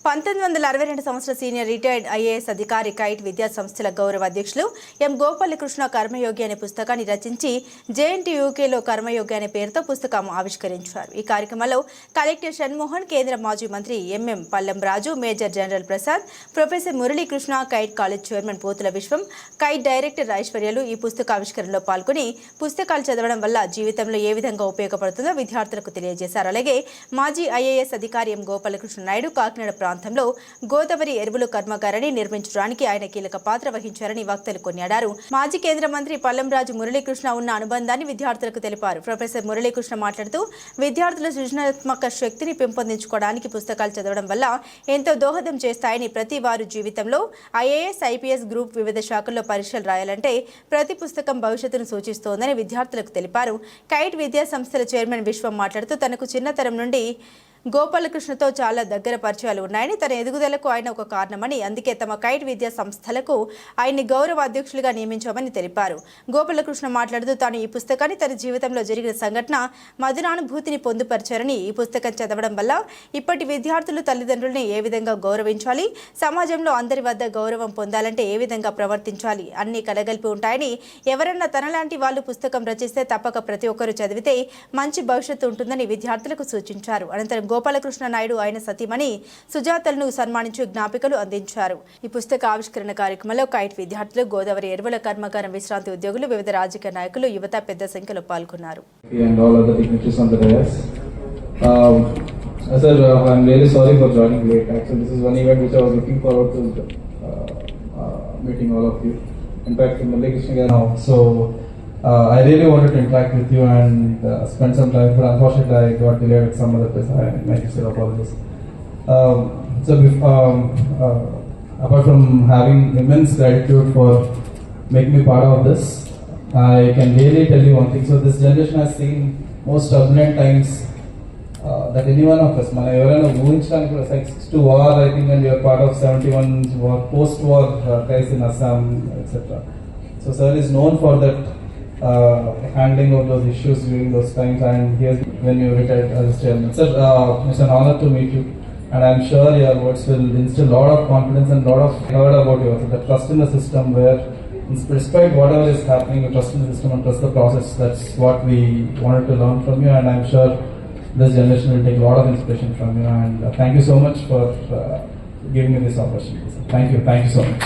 1962 సంవత్సర senior retired IAS అధికారి kite విద్యా సంస్థల గౌరవ అధ్యక్షులు ఎం గోపాలకృష్ణ కర్మయోగి అనే పుస్తకాన్ని రచించి జేఎన్టీయూకేలో కర్మయోగి అనే పేరుతో పుస్తకం ఆవిష్కరించారు. ఈ కార్యక్రమంలో కలెక్టర్ షణ్మోహన్, కేంద్ర మాజీ మంత్రి MM Pallam Raju, major general Prasad, professor Muralikrishna, Kite college chairman Pothula Viswam, Kite director ఐశ్వర్యలు ఈ పుస్తక ఆవిష్కరణలో పాల్గొని పుస్తకాలు చదవడం వల్ల జీవితంలో ఏ విధంగా ఉపయోగపడుతుందో విద్యార్థులకు తెలియజేశారు. అలాగే మాజీ ఐఏఎస్ అధికారి ఎం గోపాలకృష్ణ నాయుడు కాకినాడ ప్రాంతంలో గోదావరి ఎరువుల కర్మాగారాన్ని నిర్మించడానికి ఆయన కీలక పాత్ర వహించారని వక్తలు కొనియాడారు. మాజీ కేంద్ర మంత్రి పల్లం రాజు, మురళీకృష్ణ ఉన్న అనుబంధాన్ని విద్యార్థులకు తెలిపారు. ప్రొఫెసర్ మురళీకృష్ణ మాట్లాడుతూ విద్యార్థుల సృజనాత్మక శక్తిని పెంపొందించుకోవడానికి పుస్తకాలు చదవడం వల్ల ఎంతో దోహదం చేస్తాయని, ప్రతి వారు జీవితంలో ఐఏఎస్, ఐపీఎస్ గ్రూప్ వివిధ శాఖల్లో పరీక్షలు రాయాలంటే ప్రతి పుస్తకం భవిష్యత్తును సూచిస్తోందని విద్యార్థులకు తెలిపారు. కైట్ విద్యా సంస్థల చైర్మన్ విశ్వం మాట్లాడుతూ తనకు చిన్నతరం నుండి గోపాలకృష్ణతో చాలా దగ్గర పరిచయాలు ఉన్నాయని, తన ఎదుగుదలకు ఆయన ఒక కారణమని, అందుకే తమ కైట్ విద్యా సంస్థలకు ఆయన్ని గౌరవ అధ్యక్షులుగా నియమించామని తెలిపారు. గోపాలకృష్ణ మాట్లాడుతూ తాను ఈ పుస్తకాన్ని తన జీవితంలో జరిగిన సంఘటన మధురానుభూతిని పొందుపరిచారని, ఈ పుస్తకం చదవడం వల్ల ఇప్పటి విద్యార్థులు తల్లిదండ్రులని ఏ విధంగా గౌరవించాలి, సమాజంలో అందరి వద్ద గౌరవం పొందాలంటే ఏ విధంగా ప్రవర్తించాలి అన్నీ కలగలిపి ఉంటాయని, ఎవరన్నా తనలాంటి వాళ్ళు పుస్తకం రచిస్తే తప్పక ప్రతి ఒక్కరూ చదివితే మంచి భవిష్యత్తు ఉంటుందని విద్యార్థులకు సూచించారు. అనంతరం గోపాలకృష్ణ నాయుడు ఆయన సతీమణి సుజాతలను సన్మానించి జ్ఞాపికలు అందించారు. ఈ పుస్తక ఆవిష్కరణ కార్యక్రమంలో కైట్ విద్యార్థులు, గోదావరి ఎరువుల కర్మాగారం విశ్రాంతి ఉద్యోగులు, వివిధ రాజకీయ నాయకులు, యువత పెద్ద సంఖ్యలో పాల్గొన్నారు. Sir, I'm really sorry for joining late. Actually, this is one event which I was looking forward to meeting all of you. In fact, Mullakrishna now, so I really wanted to interact with you and spend some time, but unfortunately I got delayed with some other place. I make sincere apologies. Apart from having immense gratitude for making me part of this, I can really tell you one thing. So this generation has seen most turbulent times that any one of us, like 6 to war, I think, and we are part of 71 war, post-war crisis in Assam, etc. So sir is known for that handling of those issues during those times, and here when you retired as chairman. Sir, it's an honor to meet you, and I'm sure your words will instill a lot of confidence and a lot of heard about you. So the trust in the system, where despite whatever is happening, you trust in the system and trust the process. That's what we wanted to learn from you, and I'm sure this generation will take a lot of inspiration from you. And thank you so much for giving me this opportunity. Thank you so much.